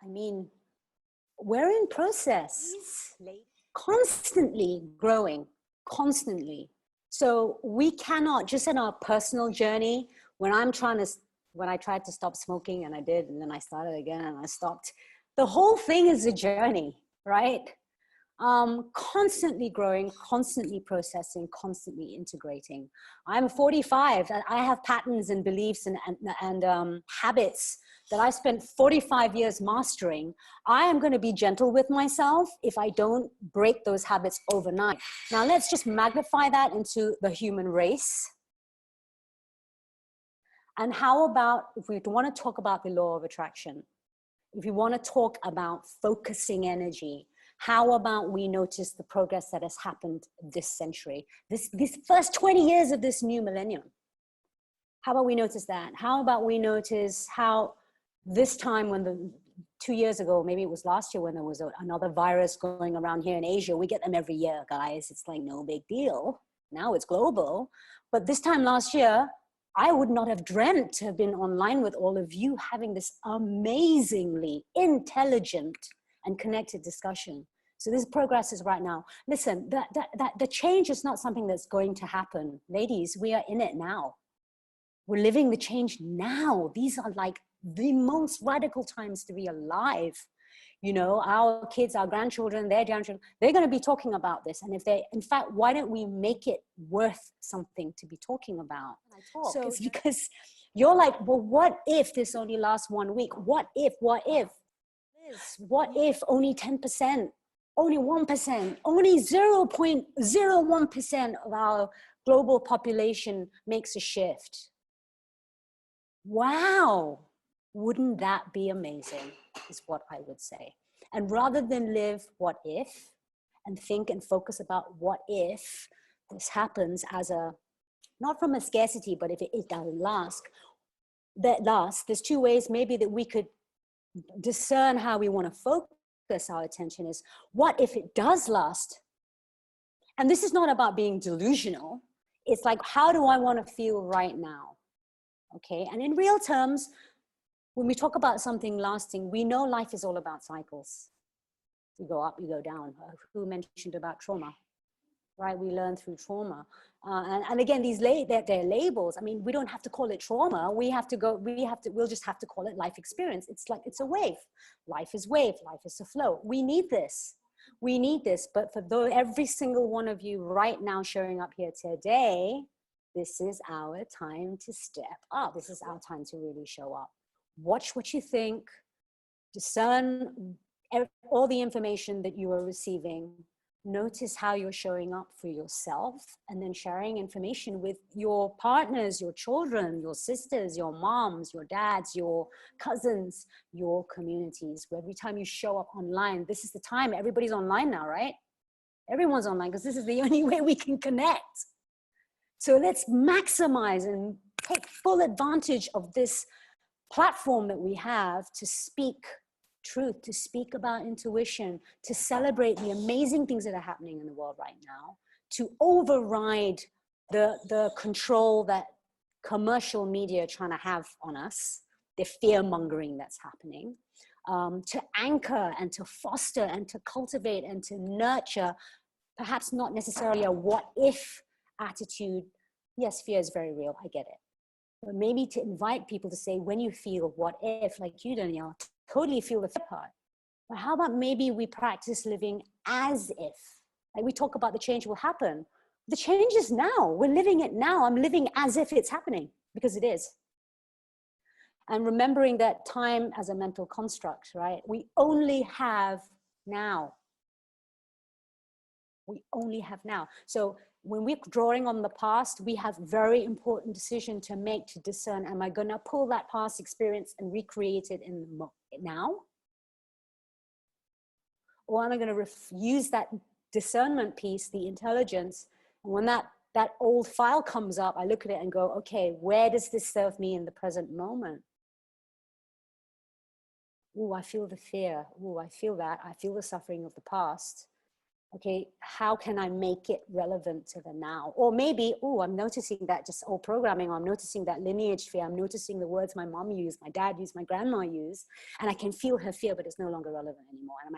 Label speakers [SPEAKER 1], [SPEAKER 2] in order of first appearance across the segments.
[SPEAKER 1] I mean, we're in process, constantly growing, constantly. So we cannot, just in our personal journey, when I tried to stop smoking, and I did, and then I started again and I stopped. The whole thing is a journey, right? Constantly growing, constantly processing, constantly integrating. I'm 45 and I have patterns and beliefs and habits that I spent 45 years mastering. I am going to be gentle with myself if I don't break those habits overnight. Now let's just magnify that into the human race. And how about if we want to talk about the law of attraction? If you want to talk about focusing energy, how about we notice the progress that has happened this century, these first 20 years of this new millennium? How about we notice that? How about we notice how this time when 2 years ago, maybe it was last year when there was another virus going around here in Asia, we get them every year, guys. It's like no big deal. Now it's global. But this time last year, I would not have dreamt to have been online with all of you having this amazingly intelligent and connected discussion. So this progress is right now. Listen, the change is not something that's going to happen. Ladies, we are in it now. We're living the change now. These are like the most radical times to be alive. You know, our kids, our grandchildren, their grandchildren, they're going to be talking about this. And if they, in fact, why don't we make it worth something to be talking about? So it's because you're like, well, what if this only lasts 1 week? What if only 10%, only 1%, only 0.01% of our global population makes a shift? Wow. Wouldn't that be amazing, is what I would say. And rather than live what if and think and focus about what if this happens as a, not from a scarcity, but if it doesn't last, there's two ways maybe that we could discern how we want to focus our attention is, what if it does last? And this is not about being delusional. It's like, how do I want to feel right now? Okay, and in real terms, when we talk about something lasting, we know life is all about cycles. You go up, you go down. Who mentioned about trauma, right? We learn through trauma. And again, they're labels. I mean, we don't have to call it trauma. We'll just have to call it life experience. It's like, it's a wave. Life is wave, life is a flow. We need this. We need this. But for every single one of you right now showing up here today, this is our time to step up. This is our time to really show up. Watch what you think, discern all the information that you are receiving, notice how you're showing up for yourself, and then sharing information with your partners, your children, your sisters, your moms, your dads, your cousins, your communities. Every time you show up online, this is the time. Everybody's online now, right? Everyone's online because this is the only way we can connect. So let's maximize and take full advantage of this platform that we have to speak truth, to speak about intuition, to celebrate the amazing things that are happening in the world right now, to override the control that commercial media are trying to have on us, the fear-mongering that's happening, to anchor and to foster and to cultivate and to nurture, perhaps not necessarily a what-if attitude. Yes, fear is very real, I get it. But maybe to invite people to say, when you feel what if, like you, Danielle, totally feel the fear part. But how about maybe we practice living as if? Like we talk about the change will happen. The change is now. We're living it now. I'm living as if it's happening, because it is. And remembering that time as a mental construct, right? We only have now. We only have now. So when we're drawing on the past, we have very important decision to make to discern, am I going to pull that past experience and recreate it in now? Or am I going to use that discernment piece, the intelligence, and when that old file comes up, I look at it and go, okay, where does this serve me in the present moment? Oh, I feel the fear. Oh, I feel that. I feel the suffering of the past. Okay, how can I make it relevant to the now? Or maybe, oh, I'm noticing that just old programming, or I'm noticing that lineage fear, I'm noticing the words my mom used, my dad used, my grandma used, and I can feel her fear, but it's no longer relevant anymore. And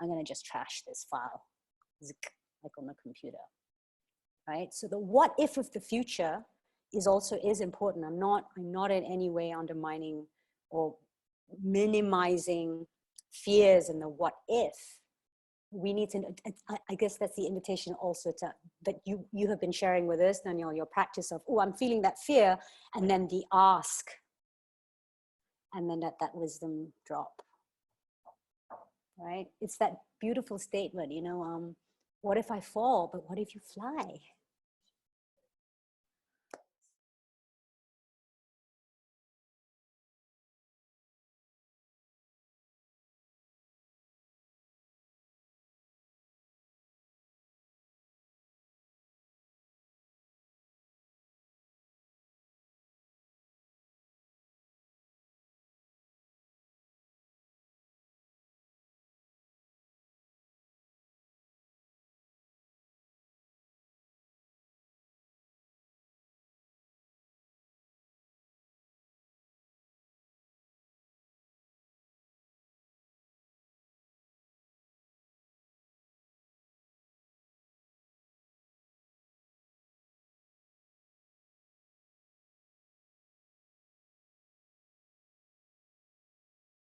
[SPEAKER 1] I'm gonna just trash this file, like on the computer, right? So the what if of the future is important. I'm not in any way undermining or minimizing fears and the what if. We need to, I guess that's the invitation also to, that you have been sharing with us, Daniel, your practice of, oh, I'm feeling that fear, and then the ask, and then let that wisdom drop, right? It's that beautiful statement, what if I fall, but what if you fly?